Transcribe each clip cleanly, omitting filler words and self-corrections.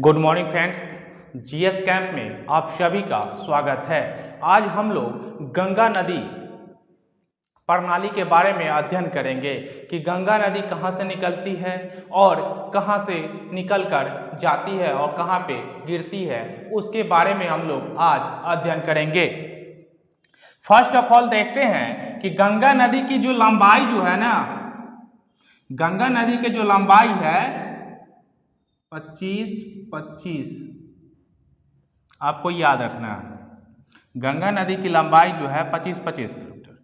Good morning friends, GS camp में आप सभी का स्वागत है। आज हम लोग गंगा नदी प्रणाली के बारे में अध्ययन करेंगे कि गंगा नदी कहाँ से निकलती है और कहाँ से निकलकर जाती है और कहाँ पे गिरती है, उसके बारे में हम लोग आज अध्ययन करेंगे। फर्स्ट ऑफ ऑल देखते हैं कि गंगा नदी की जो लंबाई जो है ना, गंगा नदी की जो लंबाई है 25 आपको याद रखना है। गंगा नदी की लंबाई जो है 25 किलोमीटर,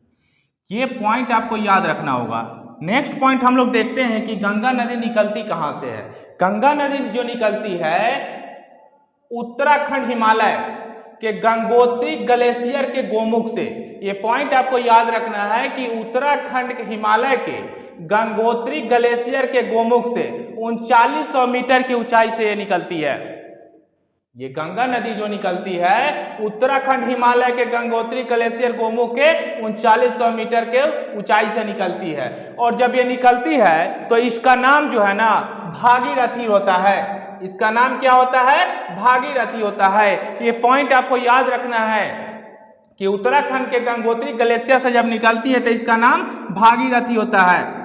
ये पॉइंट आपको याद रखना होगा। नेक्स्ट पॉइंट हम लोग देखते हैं कि गंगा नदी निकलती कहाँ से है। गंगा नदी जो निकलती है उत्तराखंड हिमालय के गंगोत्री ग्लेशियर के गोमुख से। ये पॉइंट आपको याद रखना है कि उत्तराखंड के हिमालय के गंगोत्री ग्लेशियर के गोमुख से 3900 मीटर की ऊंचाई से ये निकलती है। ये गंगा नदी जो निकलती है उत्तराखंड हिमालय के गंगोत्री ग्लेशियर गोमुख के 3900 मीटर के ऊंचाई से निकलती है। और जब ये निकलती है तो इसका नाम जो है ना भागीरथी होता है। इसका नाम क्या होता है? भागीरथी होता है। ये पॉइंट आपको याद रखना है कि उत्तराखंड के गंगोत्री ग्लेशियर से जब निकलती है तो इसका नाम भागीरथी होता है।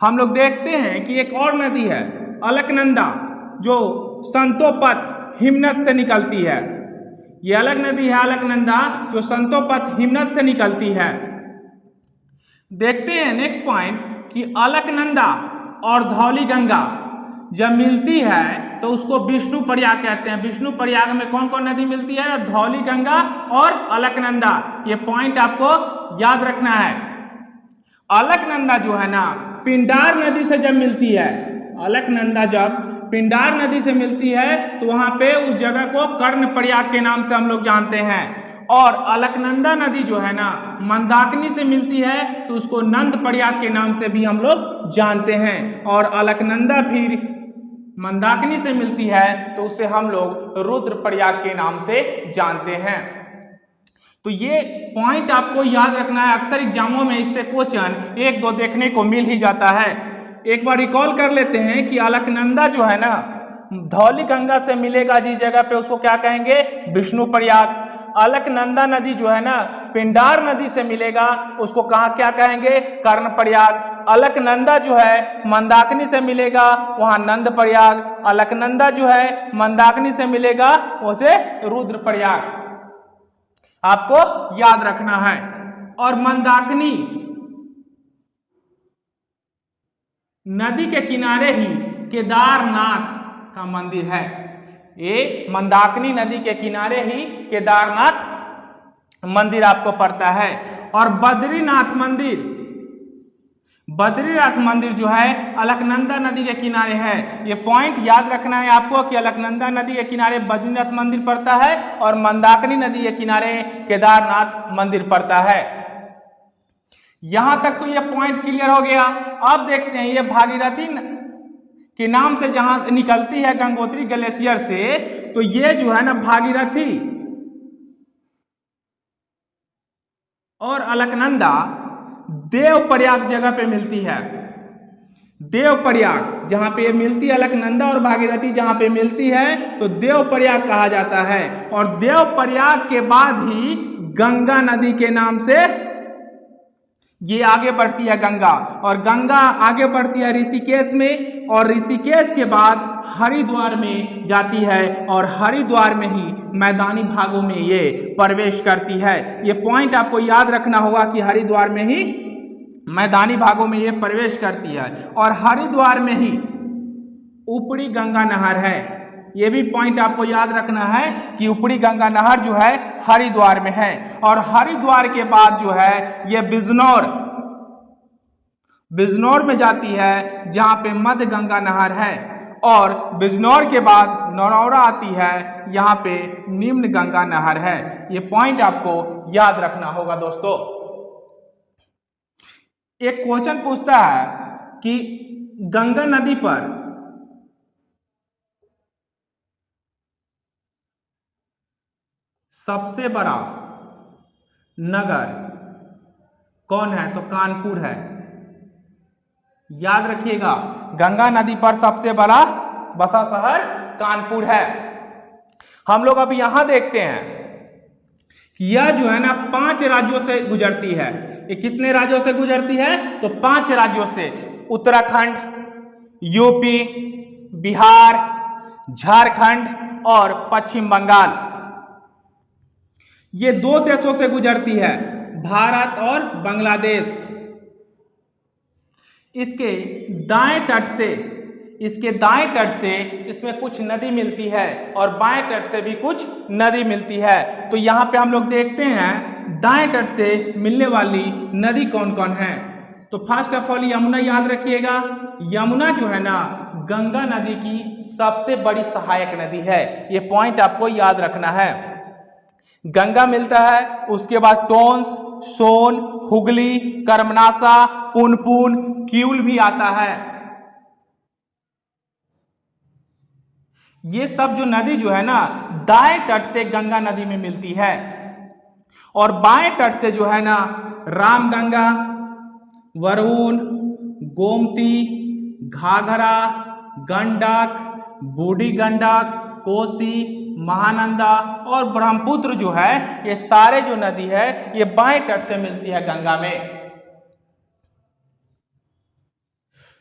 हम लोग देखते हैं कि एक और नदी है अलकनंदा, जो संतोपत हिमनद से निकलती है। ये अलग नदी है अलकनंदा, जो संतोपत हिमनद से निकलती है। देखते हैं नेक्स्ट पॉइंट कि अलकनंदा और धौली गंगा जब मिलती है तो उसको विष्णु प्रयाग कहते हैं। विष्णु प्रयाग में कौन कौन नदी मिलती है? धौली गंगा और अलकनंदा। ये पॉइंट आपको याद रखना है। अलकनंदा जो है ना पिंडार नदी से जब मिलती है, अलकनंदा जब पिंडार नदी से मिलती है तो वहां पे उस जगह को कर्ण प्रयाग के नाम से हम लोग जानते हैं। और अलकनंदा नदी जो है ना मंदाकिनी से मिलती है तो उसको नंद प्रयाग के नाम से भी हम लोग जानते हैं। और अलकनंदा फिर मंदाकिनी से मिलती है तो उसे हम लोग रुद्र प्रयाग के नाम से जानते हैं। तो ये पॉइंट आपको याद रखना है। अक्सर एग्जामों में इससे क्वेश्चन 1-2 देखने को मिल ही जाता है। एक बार रिकॉल कर लेते हैं कि अलकनंदा जो है ना धौली गंगा से मिलेगा जिस जगह पे उसको क्या कहेंगे? विष्णु प्रयाग। अलकनंदा नदी जो है ना पिंडार नदी से मिलेगा उसको कहाँ क्या कहेंगे? कर्ण प्रयाग। अलकनंदा जो है मंदाकिनी से मिलेगा वहां नंद प्रयाग। अलकनंदा जो है मंदाकिनी से मिलेगा उसे रुद्र प्रयाग। आपको याद रखना है। और मंदाकिनी नदी के किनारे ही केदारनाथ का मंदिर है। ये मंदाकिनी नदी के किनारे ही केदारनाथ मंदिर आपको पड़ता है। और बद्रीनाथ मंदिर जो है अलकनंदा नदी के किनारे है। ये पॉइंट याद रखना है आपको कि अलकनंदा नदी के किनारे बद्रीनाथ मंदिर पड़ता है और मंदाकिनी नदी के किनारे केदारनाथ मंदिर पड़ता है। यहां तक तो ये पॉइंट क्लियर हो गया। अब देखते हैं ये भागीरथी के नाम से जहां निकलती है गंगोत्री ग्लेशियर से, तो ये जो है ना भागीरथी और अलकनंदा देवप्रयाग जगह पे मिलती है। देवप्रयाग जहां पे मिलती है अलकनंदा और भागीरथी जहां पे मिलती है तो देवप्रयाग कहा जाता है। और देवप्रयाग के बाद ही गंगा नदी के नाम से ये आगे बढ़ती है गंगा। और गंगा आगे बढ़ती है ऋषिकेश में और ऋषिकेश के बाद हरिद्वार में जाती है और हरिद्वार में ही मैदानी भागों में ये प्रवेश करती है। ये पॉइंट आपको याद रखना होगा कि हरिद्वार में ही मैदानी भागों में ये प्रवेश करती है। और हरिद्वार में ही ऊपरी गंगा नहर है। ये भी पॉइंट आपको याद रखना है कि ऊपरी गंगा नहर जो है हरिद्वार में है। और हरिद्वार के बाद जो है ये बिजनौर में जाती है जहां पे मध्य गंगा नहर है। और बिजनौर के बाद नरौरा आती है, यहाँ पे निम्न गंगा नहर है। ये पॉइंट आपको याद रखना होगा दोस्तों। एक क्वेश्चन पूछता है कि गंगा नदी पर सबसे बड़ा नगर कौन है? तो कानपुर है। याद रखिएगा, गंगा नदी पर सबसे बड़ा बसा शहर कानपुर है। हम लोग अब यहां देखते हैं कि यह जो है ना 5 राज्यों से गुजरती है। ये कितने राज्यों से गुजरती है? तो 5 राज्यों से, उत्तराखंड, यूपी, बिहार, झारखंड और पश्चिम बंगाल। ये 2 देशों से गुजरती है, भारत और बांग्लादेश। इसके दाएं तट से इसमें कुछ नदी मिलती है और बाएं तट से भी कुछ नदी मिलती है। तो यहाँ पे हम लोग देखते हैं दाएं तट से मिलने वाली नदी कौन कौन है। तो फर्स्ट ऑफ ऑल यमुना याद रखिएगा। यमुना जो है ना गंगा नदी की सबसे बड़ी सहायक नदी है, ये पॉइंट आपको याद रखना है। गंगा मिलता है, उसके बाद टोंस, सोन, हुगली, कर्मनासा, पुनपुन, क्यूल भी आता है। ये सब जो नदी जो है ना दाएं तट से गंगा नदी में मिलती है और बाएं तट से जो है ना रामगंगा, वरुण, गोमती, घाघरा, गंडक, बूढ़ी गंडक, कोसी, महानंदा और ब्रह्मपुत्र जो है, ये सारे जो नदी है ये बाएं तट से मिलती है गंगा में।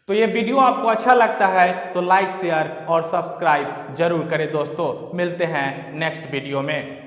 तो ये वीडियो आपको अच्छा लगता है तो लाइक, शेयर और सब्सक्राइब जरूर करें दोस्तों। मिलते हैं नेक्स्ट वीडियो में।